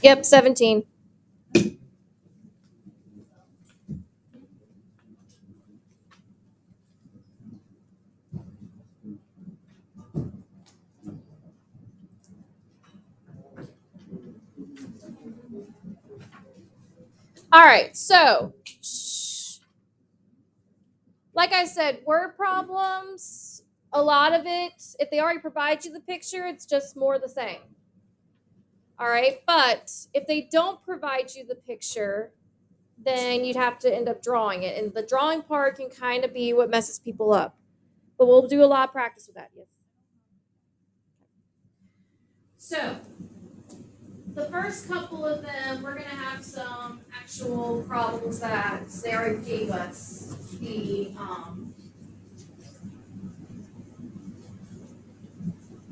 Yep, 17. All right, so like I said, word problems, a lot of it, if they already provide you the picture, it's just more the same. All right, but if they don't provide you the picture, then you'd have to end up drawing it. And the drawing part can kind of be what messes people up. But we'll do a lot of practice with that. Yes. So, the first couple of them, we're going to have some actual problems that they already gave us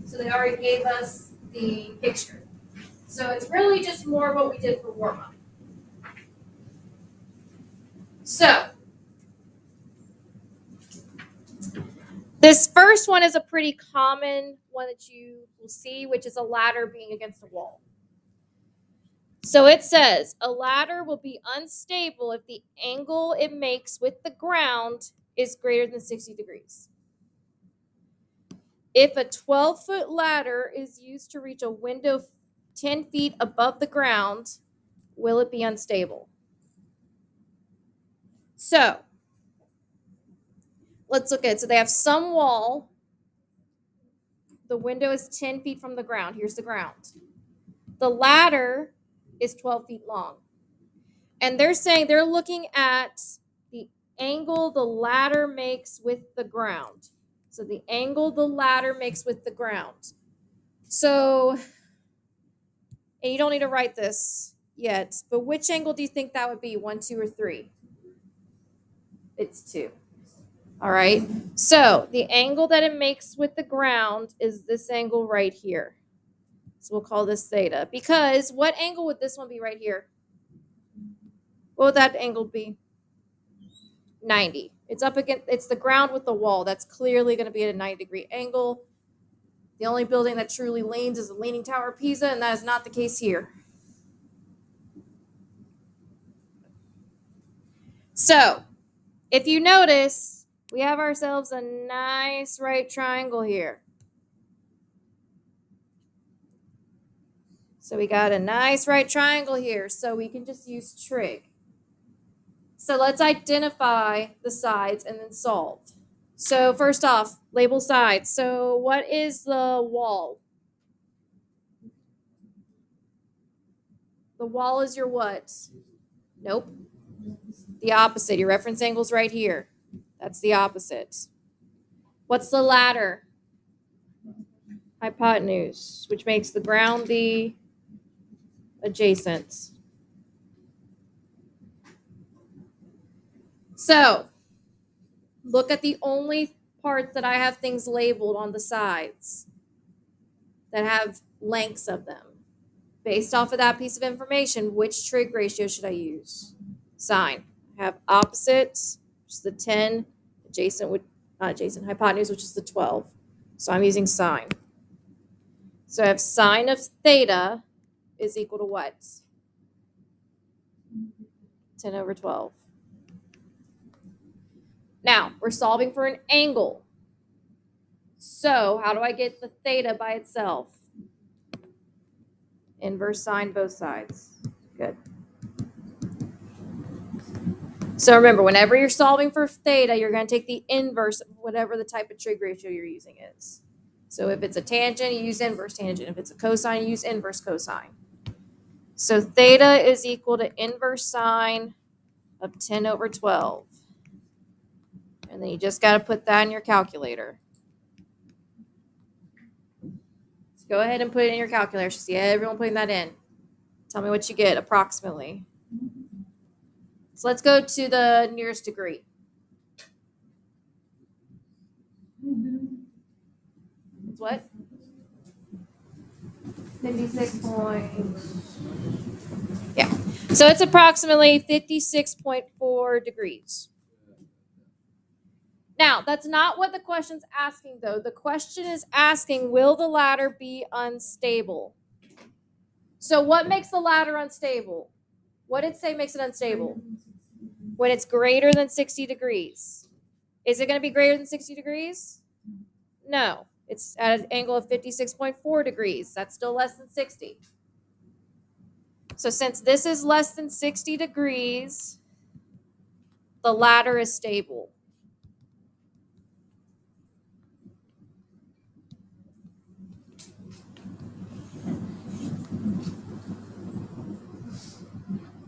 so they already gave us the picture. So it's really just more what we did for warm-up. So, this first one is a pretty common one that you will see, which is a ladder being against a wall. So it says, a ladder will be unstable if the angle it makes with the ground is greater than 60 degrees. If a 12-foot ladder is used to reach a window 10 feet above the ground, will it be unstable? So, let's look at it. So they have some wall. The window is 10 feet from the ground. Here's the ground. The ladder is 12 feet long. And they're saying they're looking at the angle the ladder makes with the ground. So the angle the ladder makes with the ground. So, and you don't need to write this yet, but which angle do you think that would be? 1, 2, or 3? It's 2. All right. So the angle that it makes with the ground is this angle right here. So we'll call this theta. Because what angle would this one be right here? What would that angle be? 90. It's up against, it's the ground with the wall. That's clearly going to be at a 90-degree angle. The only building that truly leans is the Leaning Tower of Pisa, and that is not the case here. So, if you notice, we have ourselves a nice right triangle here. So we got a nice right triangle here, so we can just use trig. So let's identify the sides and then solve. So first off, label sides. So what is the wall? The wall is your what? Nope. The opposite. Your reference angle's right here. That's the opposite. What's the ladder? Hypotenuse, which makes the ground the adjacent. So, look at the only parts that I have things labeled on the sides that have lengths of them. Based off of that piece of information, which trig ratio should I use? Sine. I have opposite, which is the 10, adjacent, not adjacent, hypotenuse, which is the 12. So I'm using sine. So I have sine of theta is equal to what? 10 over 12. Now, we're solving for an angle. So how do I get the theta by itself? Inverse sine both sides. Good. So remember, whenever you're solving for theta, you're going to take the inverse of whatever the type of trig ratio you're using is. So if it's a tangent, you use inverse tangent. If it's a cosine, you use inverse cosine. So theta is equal to inverse sine of 10 over 12. And then you just got to put that in your calculator. So go ahead and put it in your calculator. I should see everyone putting that in. Tell me what you get approximately. So let's go to the nearest degree. It's what? 56 point. Yeah. So it's approximately 56.4 degrees. Now, that's not what the question's asking, though. The question is asking, will the ladder be unstable? So what makes the ladder unstable? What did it say makes it unstable? When it's greater than 60 degrees. Is it going to be greater than 60 degrees? No. It's at an angle of 56.4 degrees. That's still less than 60. So since this is less than 60 degrees, the ladder is stable.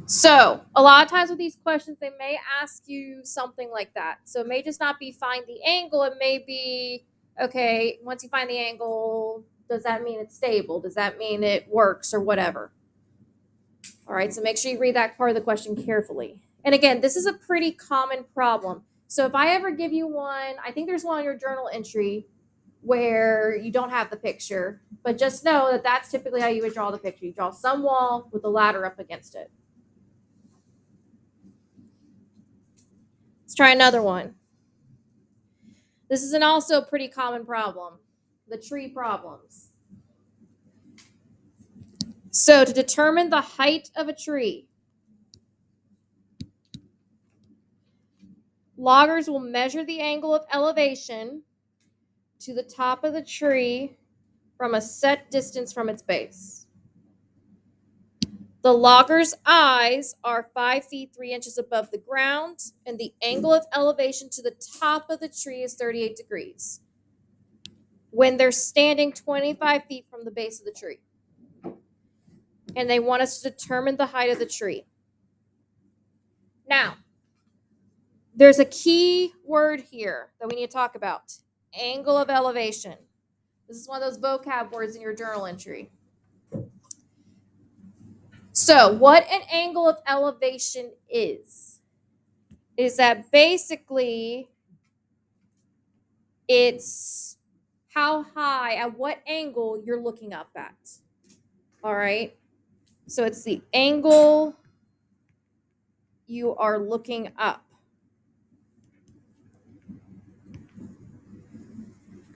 So a lot of times with these questions, they may ask you something like that. So it may just not be find the angle. It may be, okay, once you find the angle, does that mean it's stable? Does that mean it works or whatever? All right, so make sure you read that part of the question carefully. And again, this is a pretty common problem. So if I ever give you one, I think there's one on your journal entry where you don't have the picture, but just know that that's typically how you would draw the picture. You draw some wall with a ladder up against it. Let's try another one. This is also a pretty common problem, the tree problems. So to determine the height of a tree, loggers will measure the angle of elevation to the top of the tree from a set distance from its base. The logger's eyes are 5 feet 3 inches above the ground, and the angle of elevation to the top of the tree is 38 degrees when they're standing 25 feet from the base of the tree. And they want us to determine the height of the tree. Now, there's a key word here that we need to talk about. Angle of elevation. This is one of those vocab words in your journal entry. So what an angle of elevation is that basically it's how high, at what angle you're looking up at. All right? So it's the angle you are looking up.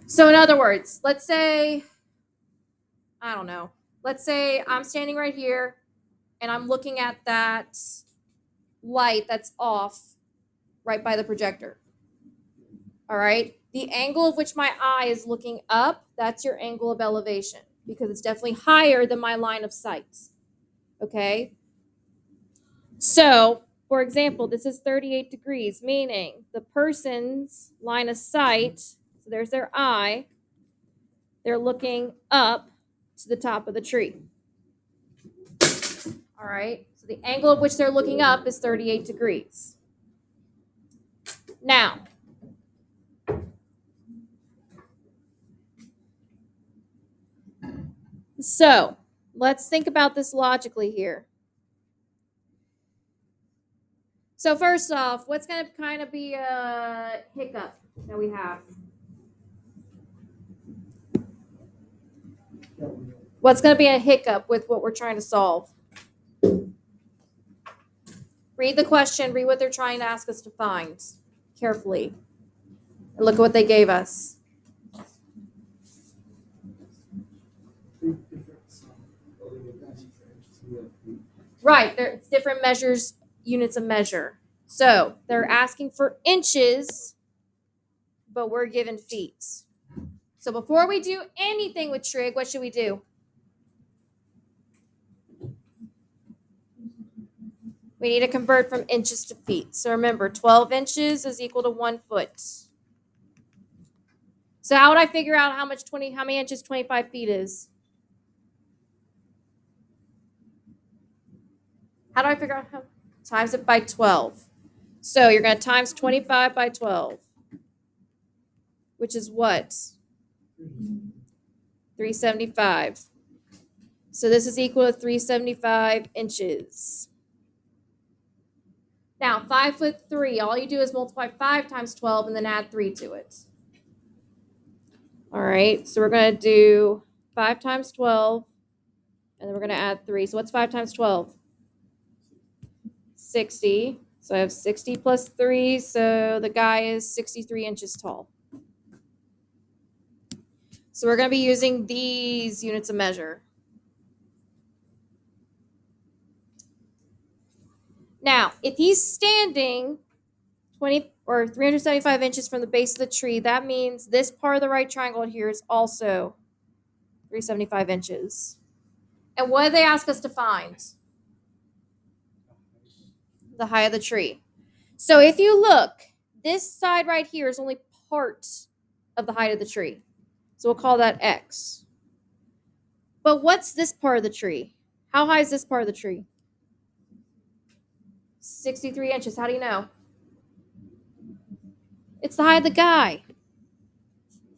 So in other words, let's say, I don't know, let's say I'm standing right here and I'm looking at that light that's off right by the projector. All right? The angle of which my eye is looking up, that's your angle of elevation because it's definitely higher than my line of sight. Okay? So, for example, this is 38 degrees, meaning the person's line of sight, so there's their eye, they're looking up to the top of the tree. All right? So the angle of which they're looking up is 38 degrees. Now, so let's think about this logically here. So first off, what's going to kind of be a hiccup that we have? What's going to be a hiccup with what we're trying to solve? Read the question, read what they're trying to ask us to find carefully. And look at what they gave us. Right, it's different measures, units of measure. So they're asking for inches, but we're given feet. So before we do anything with trig, what should we do? We need to convert from inches to feet. So remember, 12 inches is equal to 1 foot. So how would I figure out how many inches 25 feet is? How do I figure out how? Times it by 12. So you're going to times 25 by 12, which is what? 375. So this is equal to 375 inches. Now, 5'3", all you do is multiply 5 times 12 and then add 3 to it. All right, so we're going to do 5 times 12, and then we're going to add 3. So what's 5 times 12? 60. So I have 60 plus 3, so the guy is 63 inches tall. So we're going to be using these units of measure. Now, if he's standing 20 or 375 inches from the base of the tree, that means this part of the right triangle here is also 375 inches. And what did they ask us to find? The height of the tree. So if you look, this side right here is only part of the height of the tree. So we'll call that X. But what's this part of the tree? How high is this part of the tree? 63 inches. How do you know? It's the height of the guy.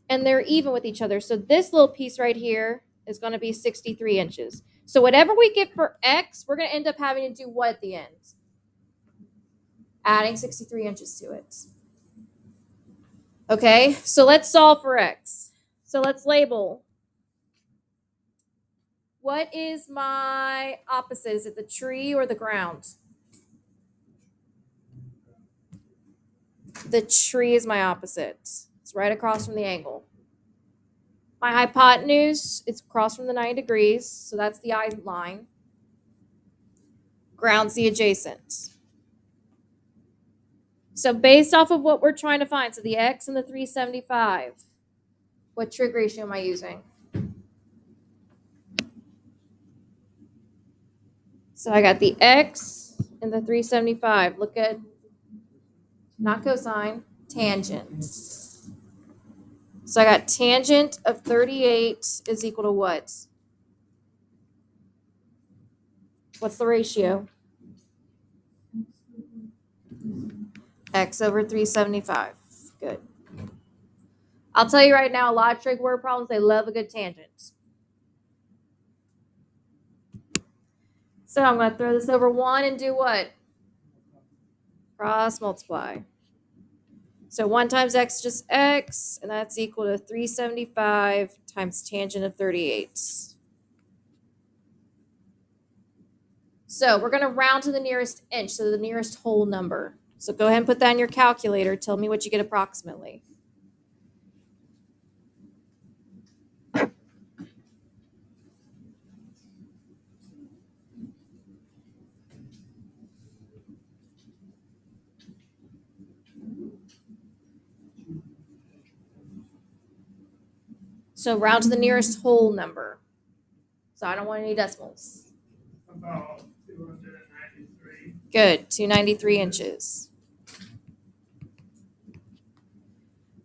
And they're even with each other. So this little piece right here is going to be 63 inches. So whatever we get for X, we're going to end up having to do what at the end? Adding 63 inches to it. Okay, so let's solve for X. So let's label. What is my opposite? Is it the tree or the ground? The tree is my opposite. It's right across from the angle. My hypotenuse, it's across from the 90 degrees, so that's the I line. Ground's the adjacent. So based off of what we're trying to find, so the X and the 375, what trig ratio am I using? So I got the X and the 375. Look at, not cosine, tangent. So I got tangent of 38 is equal to what? What's the ratio? X over 375. Good. I'll tell you right now, a lot of trig word problems, they love a good tangent. So I'm going to throw this over 1 and do what? Cross multiply. So 1 times x is just x, and that's equal to 375 times tangent of 38. So we're going to round to the nearest inch, so the nearest whole number. So go ahead and put that in your calculator. Tell me what you get approximately. So round to the nearest whole number. So I don't want any decimals. About 293. Good, 293 inches.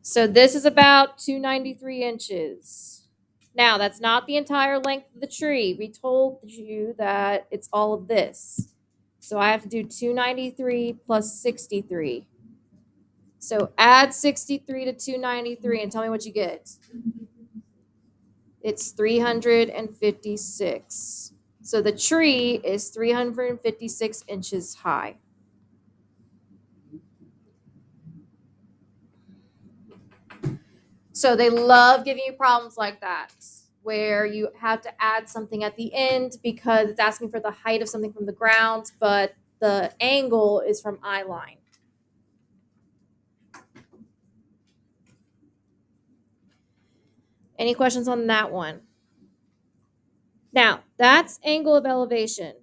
So this is about 293 inches. Now, that's not the entire length of the tree. We told you that it's all of this. So I have to do 293 plus 63. So add 63 to 293 and tell me what you get. It's 356. So the tree is 356 inches high. So they love giving you problems like that, where you have to add something at the end because it's asking for the height of something from the ground, but the angle is from eye line. Any questions on that one? Now, that's angle of elevation.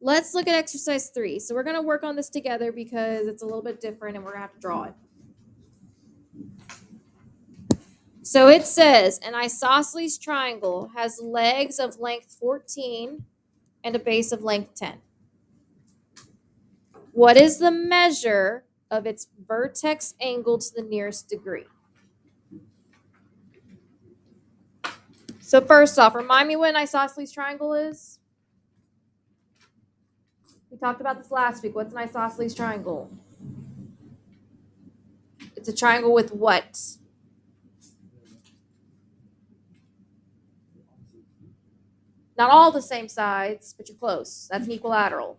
Let's look at exercise 3. So we're going to work on this together because it's a little bit different and we're going to have to draw it. So it says an isosceles triangle has legs of length 14 and a base of length 10. What is the measure of its vertex angle to the nearest degree? So first off, remind me what an isosceles triangle is. We talked about this last week. What's an isosceles triangle? It's a triangle with what? Not all the same sides, but you're close. That's an equilateral.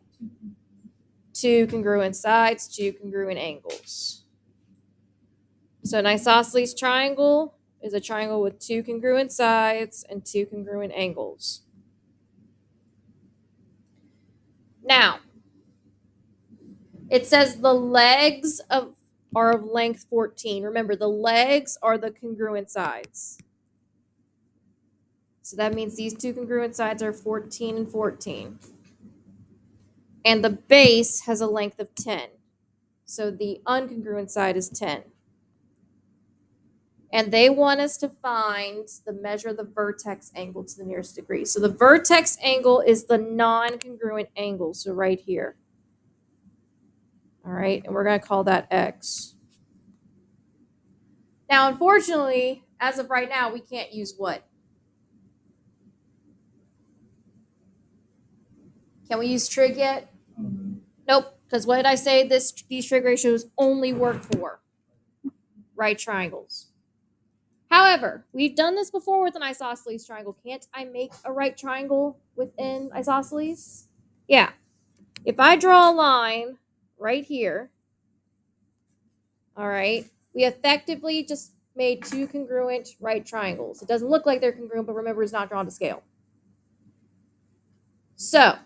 2 congruent sides, 2 congruent angles. So an isosceles triangle is a triangle with 2 congruent sides and 2 congruent angles. Now, It says the legs are of length 14. Remember, the legs are the congruent sides. So that means these two congruent sides are 14 and 14. And the base has a length of 10. So the uncongruent side is 10. And they want us to find the measure of the vertex angle to the nearest degree. So the vertex angle is the non-congruent angle, so right here. All right, and we're going to call that x. Now, unfortunately, as of right now, we can't use what? Can we use trig yet? Nope, because what did I say these trig ratios only work for? Right triangles. However, we've done this before with an isosceles triangle. Can't I make a right triangle within isosceles? Yeah. If I draw a line right here, all right, we effectively just made two congruent right triangles. It doesn't look like they're congruent, but remember, it's not drawn to scale. So,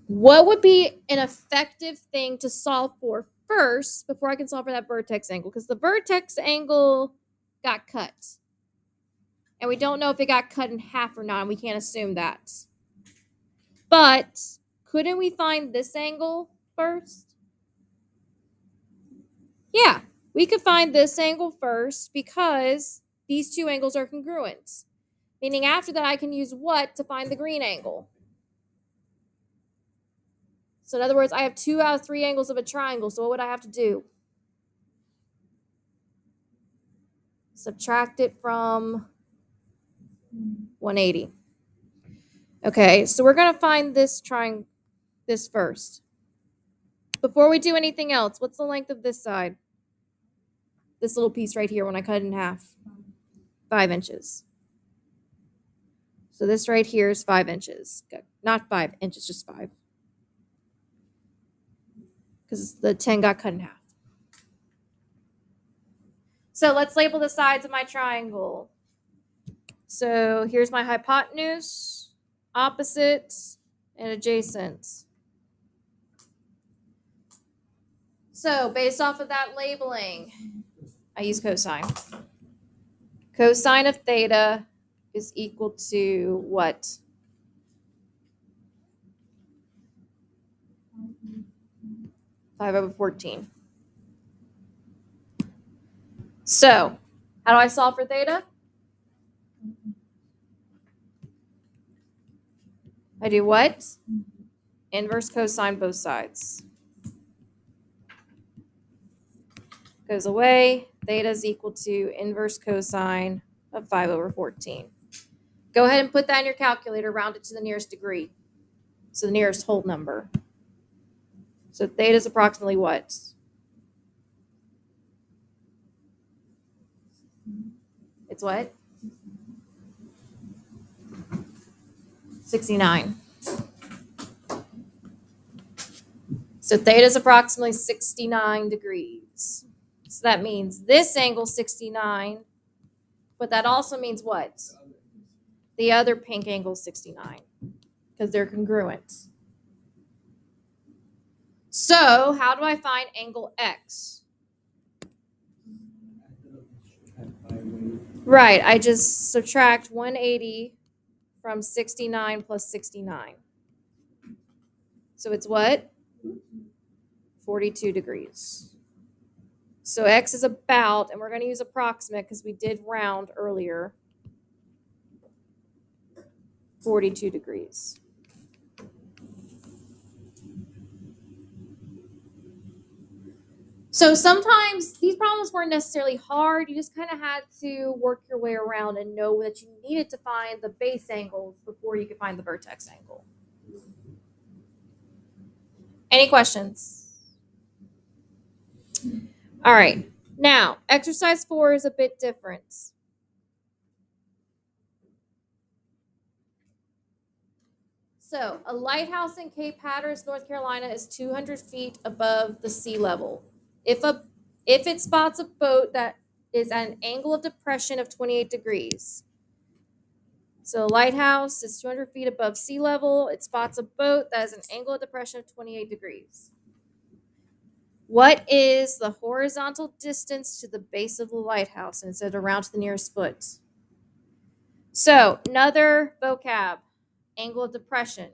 what would be an effective thing to solve for first before I can solve for that vertex angle? Because the vertex angle got cut. And we don't know if it got cut in half or not, and we can't assume that. But couldn't we find this angle first? Yeah, we could find this angle first because these two angles are congruent. Meaning after that, I can use what to find the green angle? So in other words, I have 2 out of 3 angles of a triangle. So what would I have to do? Subtract it from 180. Okay, so we're going to find this first. Before we do anything else, what's the length of this side? This little piece right here when I cut it in half. 5 inches. So this right here is 5 inches. Not 5 inches, just 5. Because the 10 got cut in half. So let's label the sides of my triangle. So here's my hypotenuse, opposite, and adjacent. So based off of that labeling, I use cosine. Cosine of theta is equal to what? Five over 14. So, how do I solve for theta? I do what? Inverse cosine both sides. Goes away. Theta is equal to inverse cosine of 5 over 14. Go ahead and put that in your calculator, round it to the nearest degree. So the nearest whole number. So theta is approximately what? It's what? 69. So theta is approximately 69 degrees. So that means this angle 69, but that also means what? The other pink angle is 69 because they're congruent. So how do I find angle X? Right, I just subtract 180 from 69 plus 69. So it's what? 42 degrees. So X is about, and we're going to use approximate because we did round earlier, 42 degrees. So sometimes these problems weren't necessarily hard. You just kind of had to work your way around and know that you needed to find the base angles before you could find the vertex angle. Any questions? All right. Now, exercise 4 is a bit different. So, a lighthouse in Cape Hatteras, North Carolina is 200 feet above the sea level. If it spots a boat that is at an angle of depression of 28 degrees, So a lighthouse is 200 feet above sea level. It spots a boat that has an angle of depression of 28 degrees. What is the horizontal distance to the base of the lighthouse? And it said around to the nearest foot. So another vocab, angle of depression.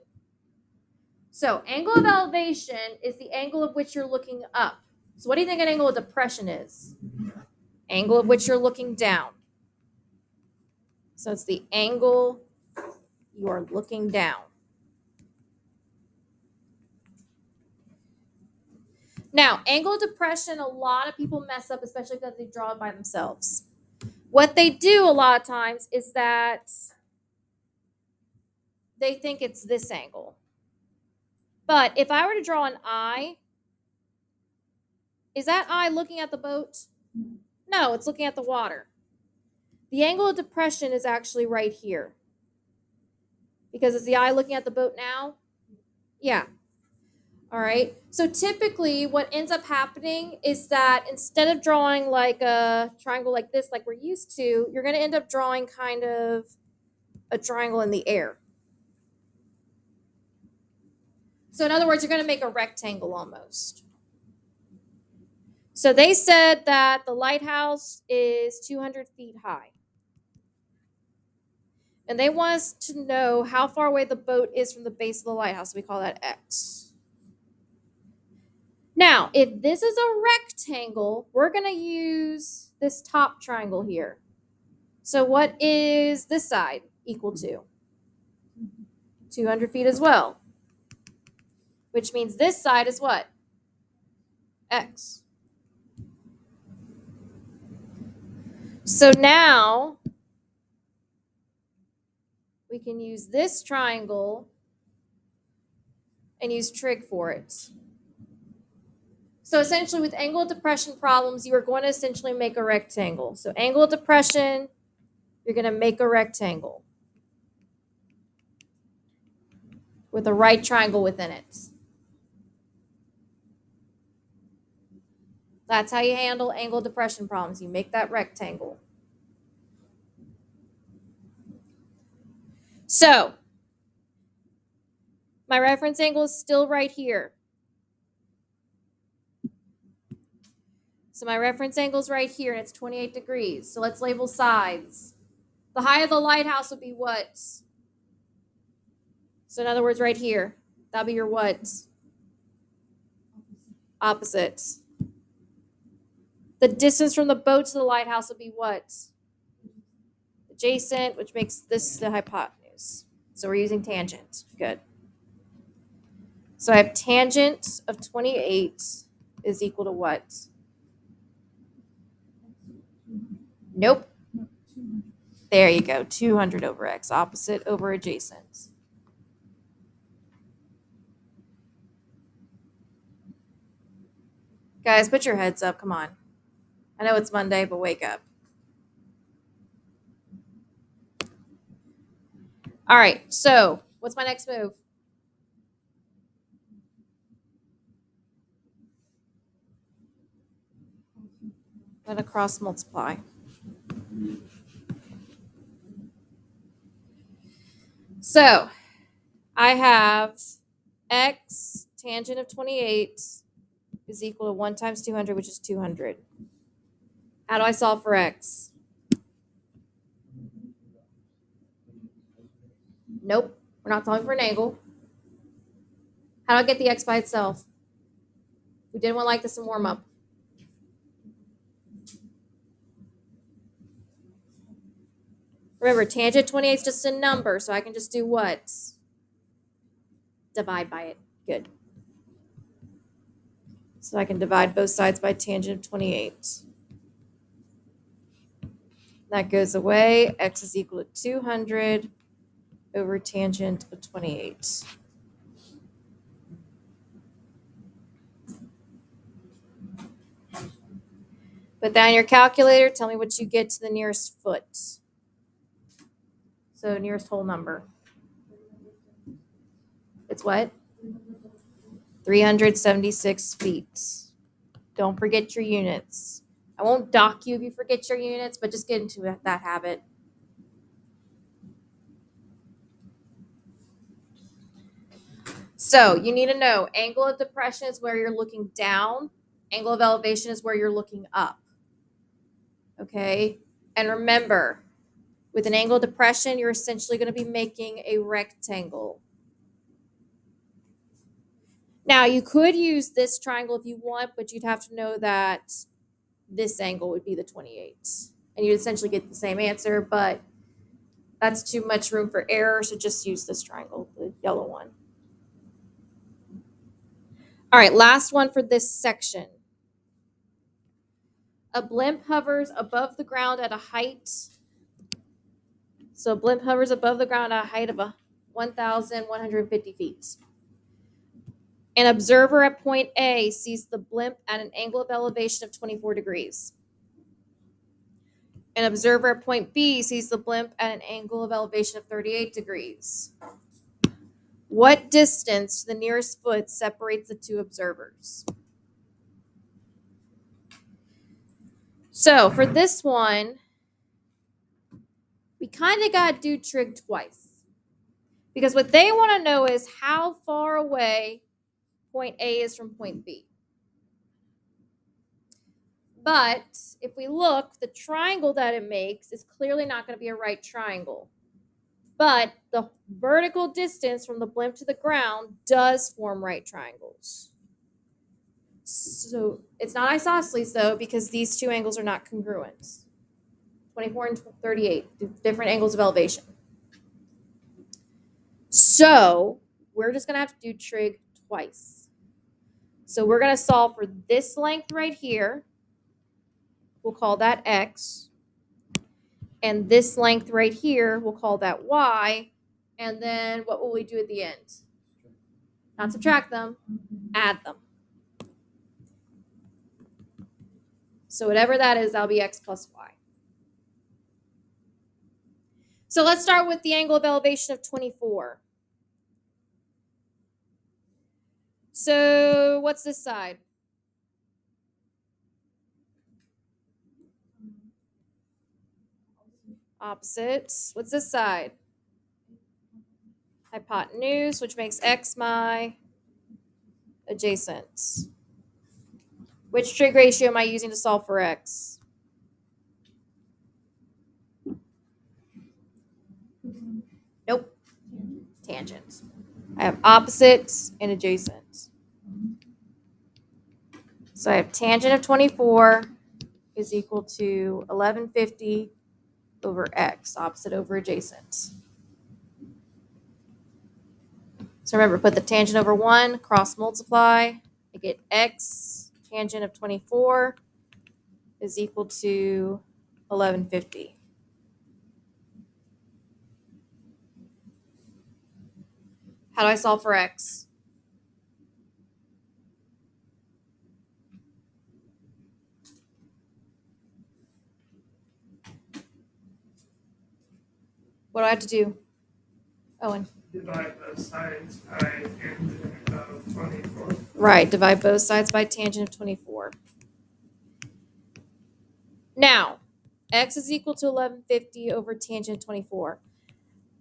So angle of elevation is the angle of which you're looking up. So what do you think an angle of depression is? Angle of which you're looking down. So it's the angle you are looking down. Now, angle of depression, a lot of people mess up, especially if they draw it by themselves. What they do a lot of times is that they think it's this angle. But if I were to draw an eye, is that eye looking at the boat? No, it's looking at the water. The angle of depression is actually right here. Because is the eye looking at the boat now? Yeah. All right. So typically what ends up happening is that instead of drawing like a triangle like this, like we're used to, you're going to end up drawing kind of a triangle in the air. So in other words, you're going to make a rectangle almost. So they said that the lighthouse is 200 feet high. And they want us to know how far away the boat is from the base of the lighthouse. We call that X. Now, if this is a rectangle, we're going to use this top triangle here. So what is this side equal to? 200 feet as well. Which means this side is what? X. So now we can use this triangle and use trig for it. So essentially with angle of depression problems, you are going to essentially make a rectangle. So angle of depression, you're going to make a rectangle with a right triangle within it. That's how you handle angle of depression problems. You make that rectangle. So my reference angle is still right here. So my reference angle is right here, and it's 28 degrees. So let's label sides. The height of the lighthouse would be what? So in other words, right here, that'll be your what? Opposite. The distance from the boat to the lighthouse would be what? Adjacent, which makes this the hypotenuse. So we're using tangent. Good. So I have tangent of 28 is equal to what? Nope. There you go. 200 over x. Opposite over adjacent. Guys, put your heads up. Come on. I know it's Monday, but wake up. All right. So what's my next move? I'm going to cross multiply. So I have x tangent of 28 is equal to 1 times 200, which is 200. How do I solve for x? Nope, we're not solving for an angle. How do I get the x by itself? We did one like this in warm up. Remember, tangent 28 is just a number, so I can just do what? Divide by it. Good. So I can divide both sides by tangent of 28. That goes away. X is equal to 200 over tangent of 28. Put that in your calculator. Tell me what you get to the nearest foot. So nearest whole number. It's what? 376 feet. Don't forget your units. I won't dock you if you forget your units, but just get into that habit. So you need to know angle of depression is where you're looking down. Angle of elevation is where you're looking up. Okay? And remember, with an angle of depression, you're essentially going to be making a rectangle. Now, you could use this triangle if you want, but you'd have to know that this angle would be the 28. And you'd essentially get the same answer, but that's too much room for error, so just use this triangle, the yellow one. All right, last one for this section. A blimp hovers above the ground at a height. So a blimp hovers above the ground at a height of 1,150 feet. An observer at point A sees the blimp at an angle of elevation of 24 degrees. An observer at point B sees the blimp at an angle of elevation of 38 degrees. What distance to the nearest foot separates the two observers? So for this one, we kind of got to do trig twice. Because what they want to know is how far away point A is from point B. But if we look, the triangle that it makes is clearly not going to be a right triangle. But the vertical distance from the blimp to the ground does form right triangles. So it's not isosceles though, because these two angles are not congruent. 24 and 38, different angles of elevation. So we're just going to have to do trig twice. So we're going to solve for this length right here. We'll call that x. And this length right here, we'll call that y. And then what will we do at the end? Not subtract them, add them. So whatever that is, that'll be x plus y. So let's start with the angle of elevation of 24. So what's this side? Opposite. What's this side? Hypotenuse, which makes x my adjacent. Which trig ratio am I using to solve for x? Nope. Tangent. I have opposite and adjacent. So I have tangent of 24 is equal to 1150 over x, opposite over adjacent. So remember, put the tangent over 1, cross multiply. I get x tangent of 24 is equal to 1150. How do I solve for x? What do I have to do? Owen. Divide both sides by tangent of 24. Right, divide both sides by tangent of 24. Now, x is equal to 1150 over tangent of 24.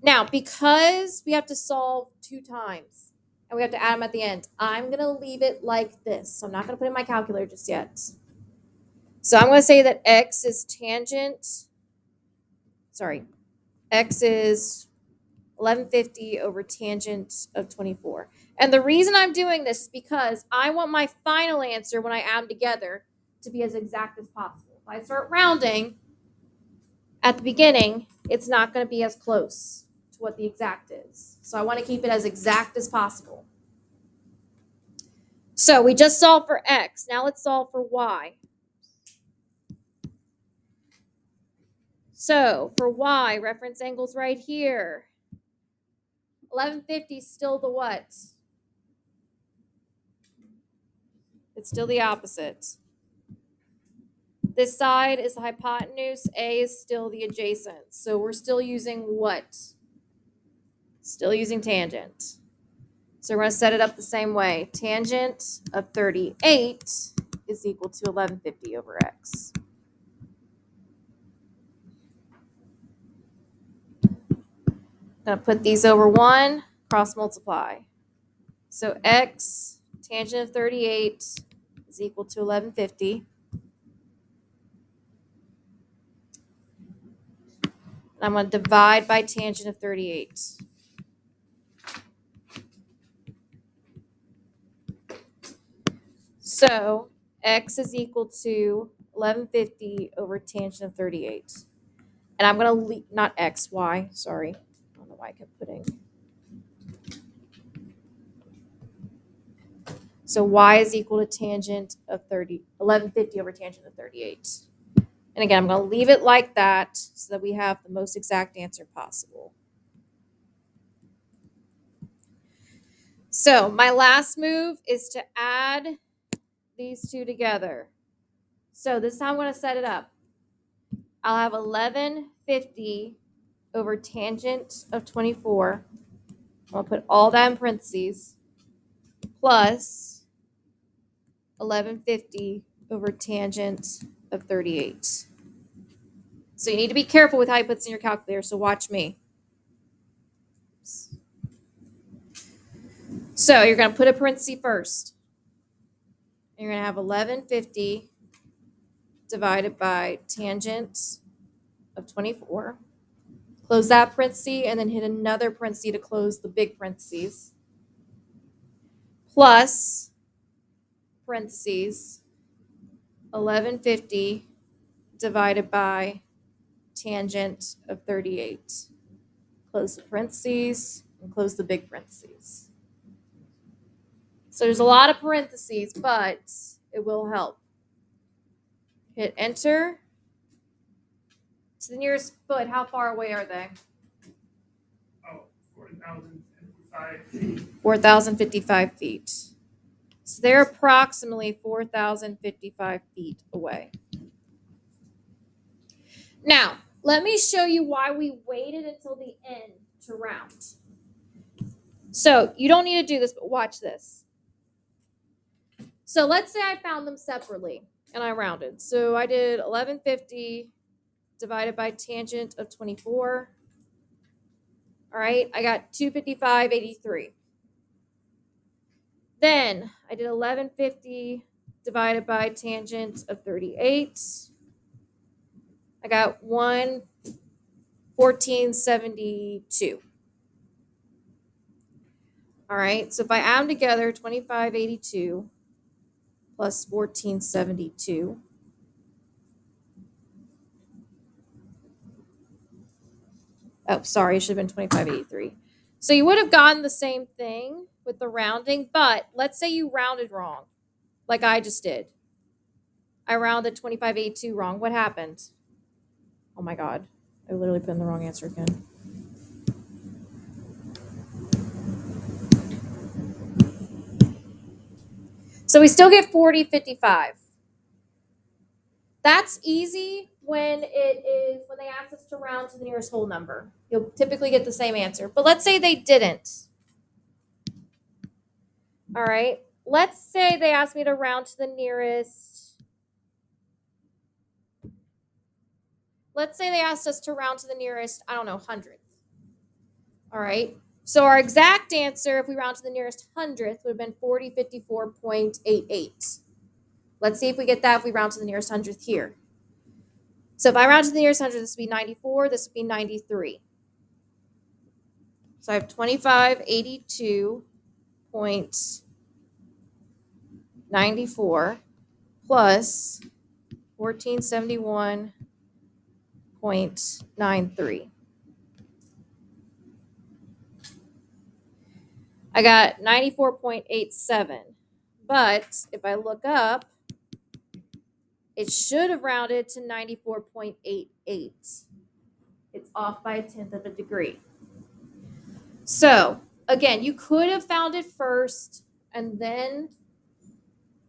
Now, because we have to solve 2 times, and we have to add them at the end, I'm going to leave it like this. So I'm not going to put it in my calculator just yet. So I'm going to say that x is 1150 over tangent of 24. And the reason I'm doing this is because I want my final answer when I add them together to be as exact as possible. If I start rounding at the beginning, it's not going to be as close to what the exact is. So I want to keep it as exact as possible. So we just solved for x. Now let's solve for y. So for y, reference angle's right here. 1150 is still the what? It's still the opposite. This side is the hypotenuse. A is still the adjacent. So we're still using what? Still using tangent. So we're going to set it up the same way. Tangent of 38 is equal to 1150 over x. I'm going to put these over 1, cross multiply. So x tangent of 38 is equal to 1150. And I'm going to divide by tangent of 38. So x is equal to 1150 over tangent of 38. And I'm going to not x, y, sorry. I don't know why I kept putting. So y is equal to tangent of 1150 over tangent of 38. And again, I'm going to leave it like that so that we have the most exact answer possible. So my last move is to add these two together. So this is how I'm going to set it up. I'll have 1150 over tangent of 24. I'll put all that in parentheses, plus 1150 over tangent of 38. So you need to be careful with how you put this in your calculator, so watch me. So you're going to put a parenthesis first. You're going to have 1150 divided by tangent of 24. Close that parenthesis and then hit another parenthesis to close the big parentheses. Plus parentheses 1150 divided by tangent of 38. Close the parentheses and close the big parentheses. So there's a lot of parentheses, but it will help. Hit enter. To the nearest foot, how far away are they? Oh, 4,055 feet. 4,055 feet. So they're approximately 4,055 feet away. Now, let me show you why we waited until the end to round. So you don't need to do this, but watch this. So let's say I found them separately and I rounded. So I did 1150 divided by tangent of 24. All right, I got 255.83. Then I did 1150 divided by tangent of 38. I got 114.72. All right, so if I add them together, 2582 plus 1472. Oh, sorry, it should have been 2583. So you would have gotten the same thing with the rounding, but let's say you rounded wrong, like I just did. I rounded 2582 wrong. What happened? Oh my God, I literally put in the wrong answer again. So we still get 40.55. That's easy when they ask us to round to the nearest whole number. You'll typically get the same answer. But let's say they didn't. All right. Let's say they asked me to round to the nearest. Let's say they asked us to round to the nearest, I don't know, hundredth. All right. So our exact answer, if we round to the nearest hundredth, would have been 4054.88. Let's see if we get that if we round to the nearest hundredth here. So if I round to the nearest hundredth, this would be 94. This would be 93. So I have 2582.94 plus 1471.93. I got 94.87. But if I look up, it should have rounded to 94.88. It's off by 1/10 of a degree. So, again, you could have found it first and then,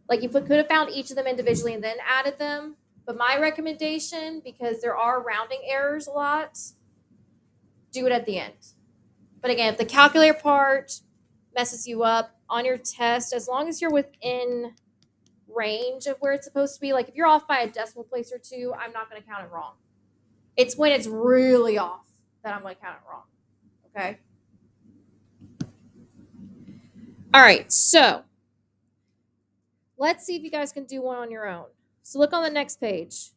like you could have found each of them individually and then added them. But my recommendation, because there are rounding errors a lot, do it at the end. But again, if the calculator part messes you up on your test, as long as you're within range of where it's supposed to be, like if you're off by a decimal place or two, I'm not going to count it wrong. It's when it's really off that I'm going to count it wrong. Okay? All right, so let's see if you guys can do one on your own. So look on the next page.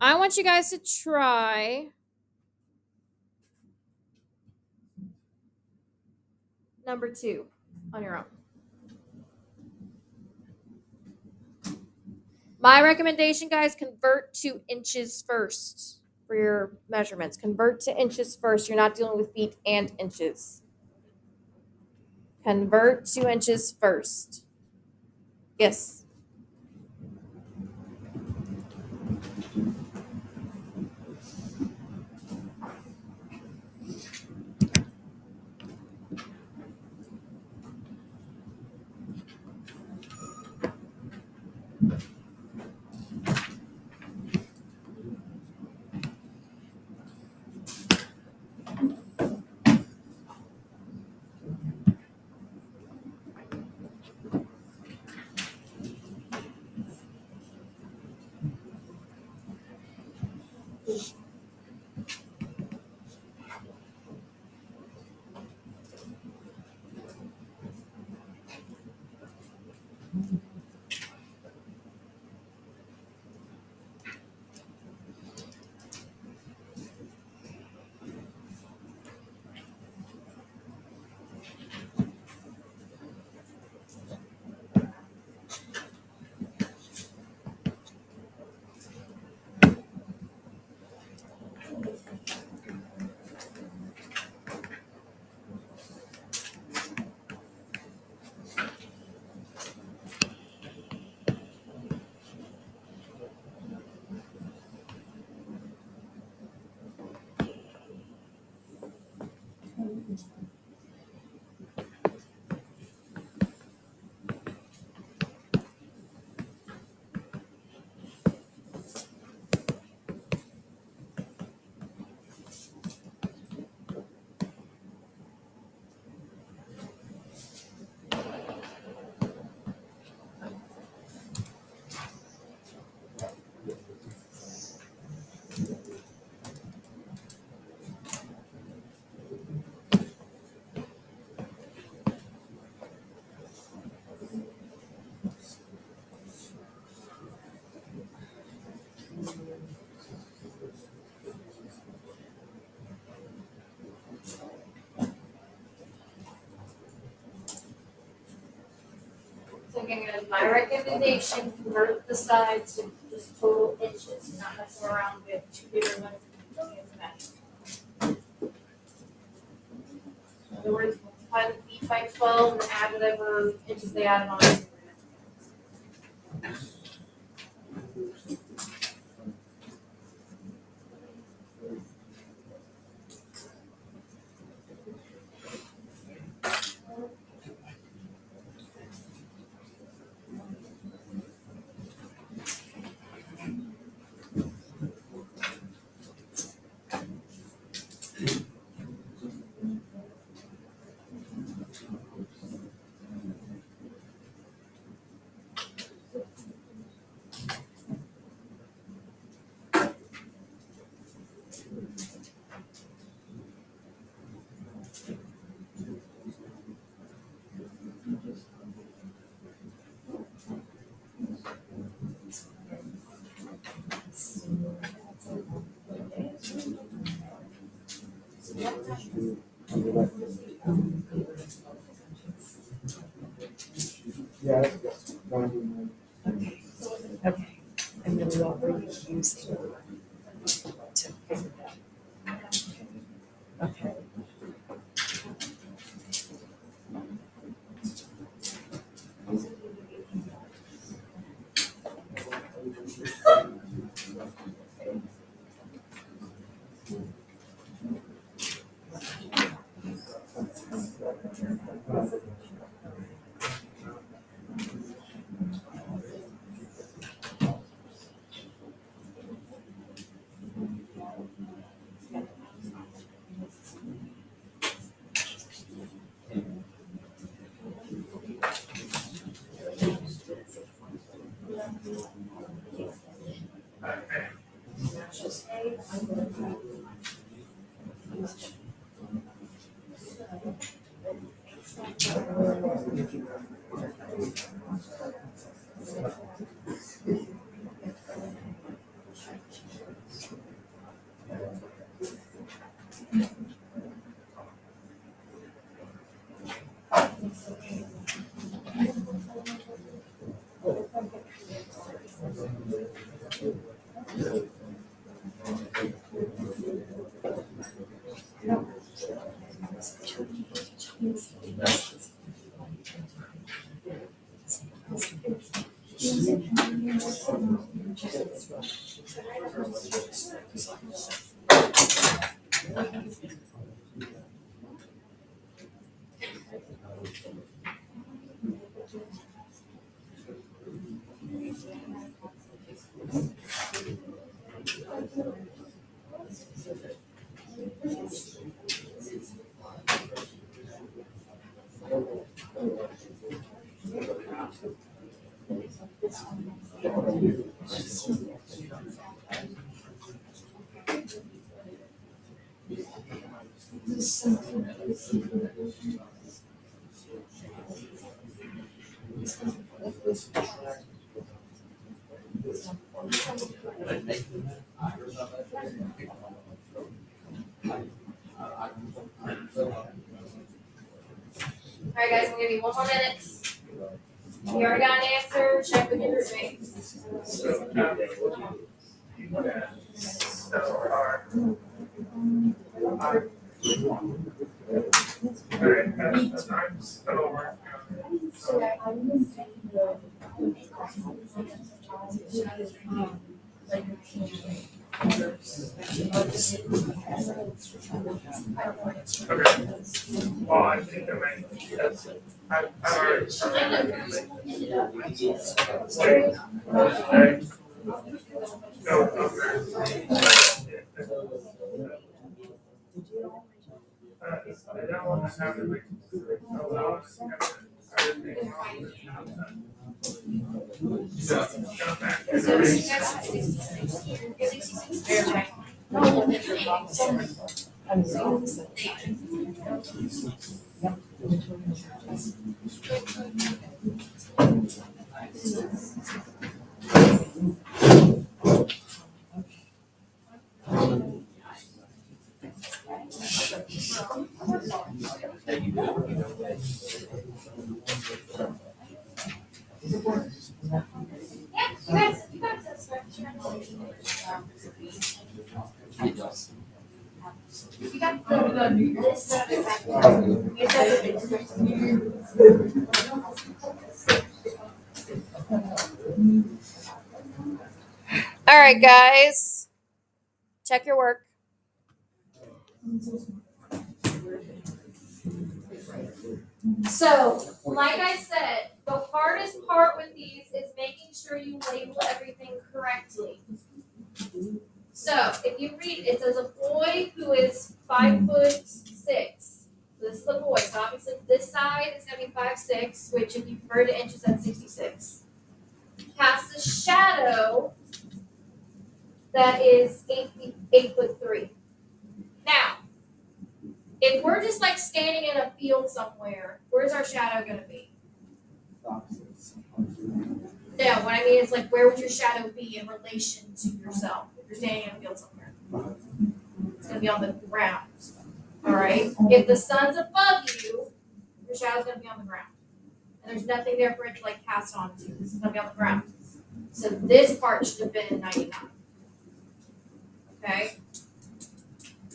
I want you guys to try number 2 on your own. My recommendation, guys, convert to inches first for your measurements. Convert to inches first. You're not dealing with feet and inches. Convert to inches first. Yes. So again, guys, my recommendation, convert the sides to just total inches, not messing around with too big of a measure. In other words, multiply the feet by 12 and add whatever inches they added on. Yeah, that's good. Okay, and then we already used to figure that. Okay. Okay. All right, guys, I'm gonna give you 1 more minute. You already got an answer. Check with your roommates. So, I'm still working on it. So, okay. Well, I think I might, yes. I've already started. Like, go over. I don't want to have it like, allow us to have everything on. So, go back. So you guys have 66. Fair check. I'm sorry. Yeah, you guys that's right. You got All right, guys. Check your work. So, like I said, the hardest part with these is making sure you label everything correctly. So, if you read, it says a boy who is 5'6". This is the boy. So obviously this side is going to be 5'6", which if you convert it to inches, that's 66. Casts a shadow that is 8'3". Now, if we're just like standing in a field somewhere, where's our shadow going to be? No, what I mean is like, where would your shadow be in relation to yourself if you're standing in a field somewhere? It's going to be on the ground. All right. If the sun's above you, your shadow's going to be on the ground, and there's nothing there for it to like cast onto. This is going to be on the ground. So this part should have been in 99. Okay.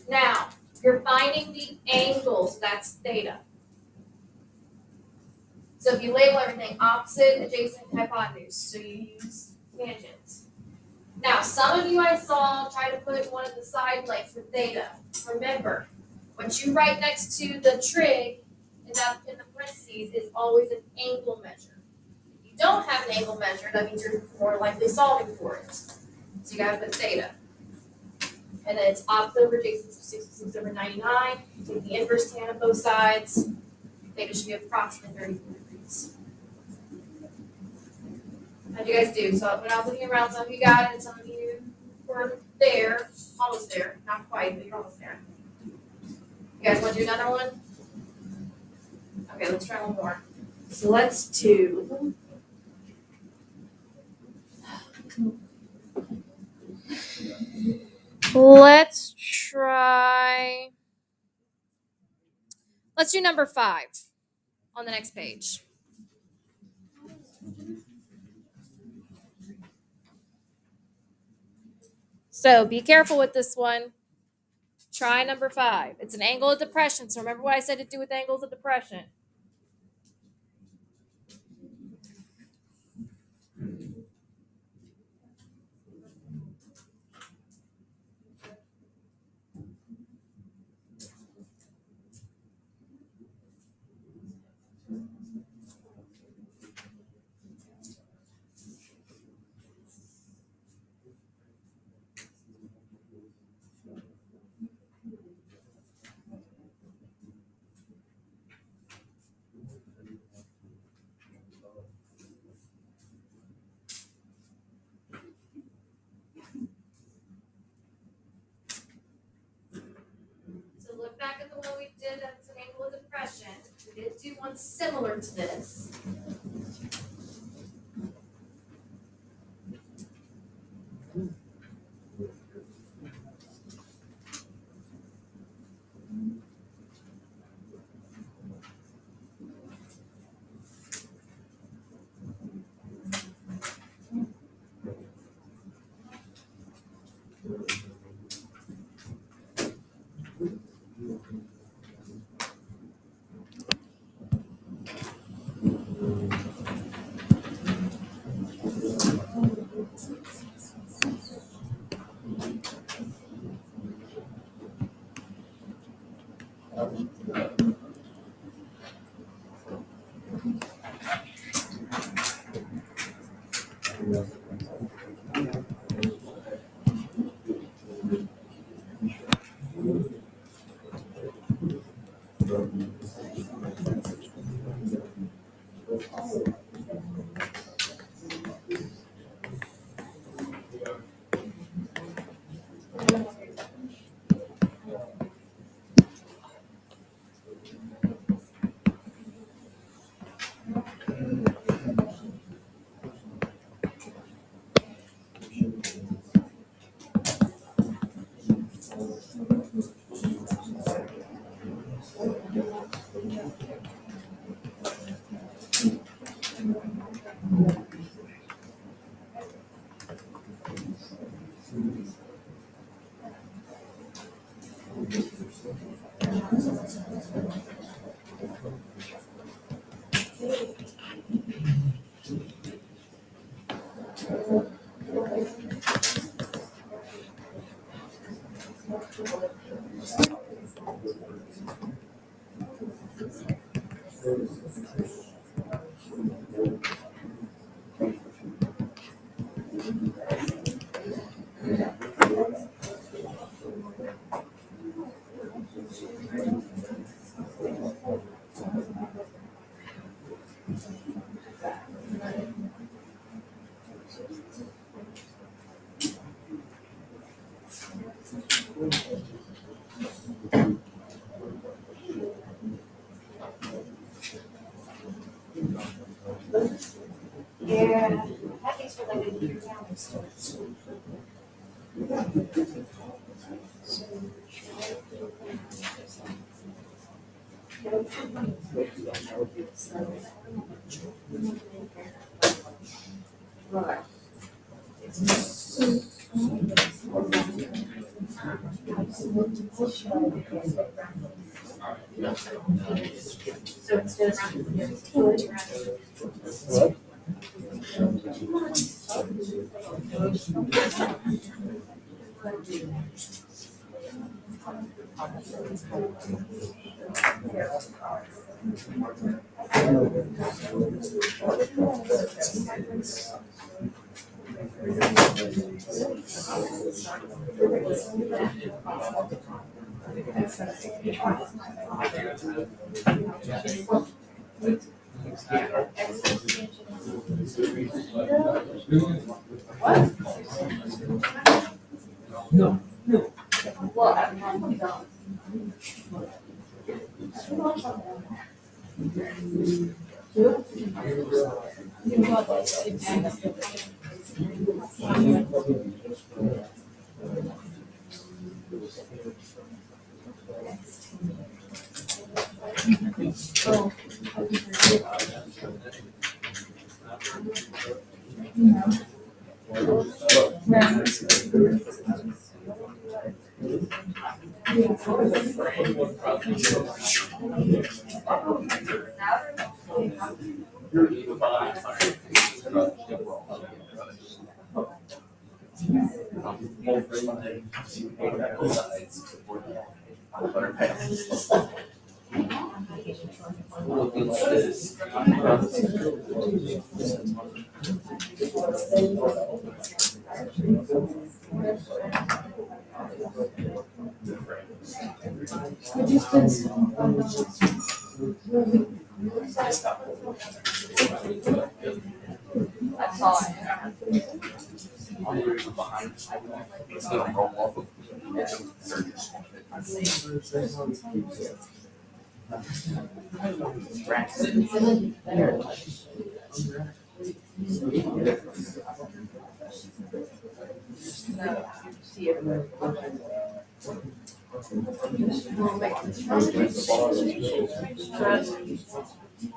Now you're finding the angles. That's theta. So if you label everything opposite, adjacent, hypotenuse, so you use tangents. Now, some of you I saw try to put one of the side legs for theta. Remember, what you write next to the trig in the parentheses is always an angle measure. If you don't have an angle measure, that means you're more likely solving for it. So you gotta put theta. And then it's opposite over adjacent, so 66 over 99. Take the inverse tan of both sides. Theta should be approximately 34 degrees. How'd you guys do? So when I was looking around, some of you got it, some of you were there, almost there, not quite, but you're almost there. You guys want to do another one? Okay. Okay, let's try one more. So let's do. Let's try. Let's do number 5 on the next page. So be careful with this one. Try number 5. It's an angle of depression. So remember what I said to do with angles of depression. So look back at the one we did that's an angle of depression. We did do one similar to this. Yeah, that makes related to your family stories. Right. So instead of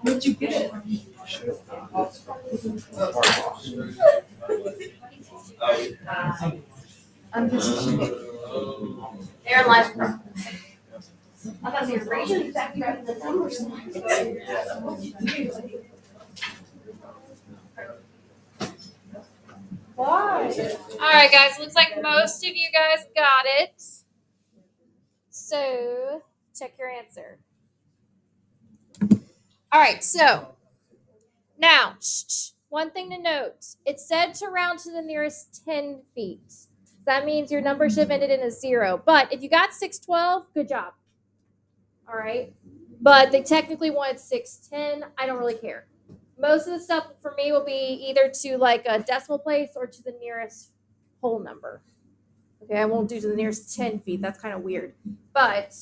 Where'd you get it? I'm just Aaron lies from. I thought they were reading back grabbing the numbers. Why? All right, guys. Looks like most of you guys got it. So check your answer. All right. So now, one thing to note: it said to round to the nearest 10 feet. That means your number should have ended in a 0. But if you got 612, good job. All right. But they technically wanted 610. I don't really care. Most of the stuff for me will be either to like a decimal place or to the nearest whole number. Okay, I won't do to the nearest 10 feet. That's kind of weird. But,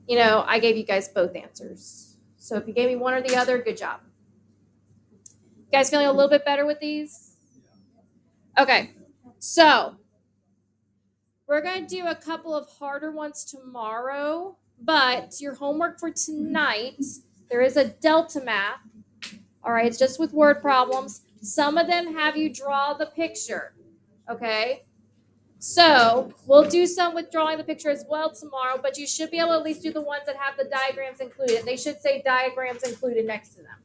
you know, I gave you guys both answers. So if you gave me one or the other, good job. You guys feeling a little bit better with these? Okay, so we're going to do a couple of harder ones tomorrow. But your homework for tonight, there is a Delta math. All right, it's just with word problems. Some of them have you draw the picture. Okay? So we'll do some with drawing the picture as well tomorrow, but you should be able to at least do the ones that have the diagrams included. They should say diagrams included next to them.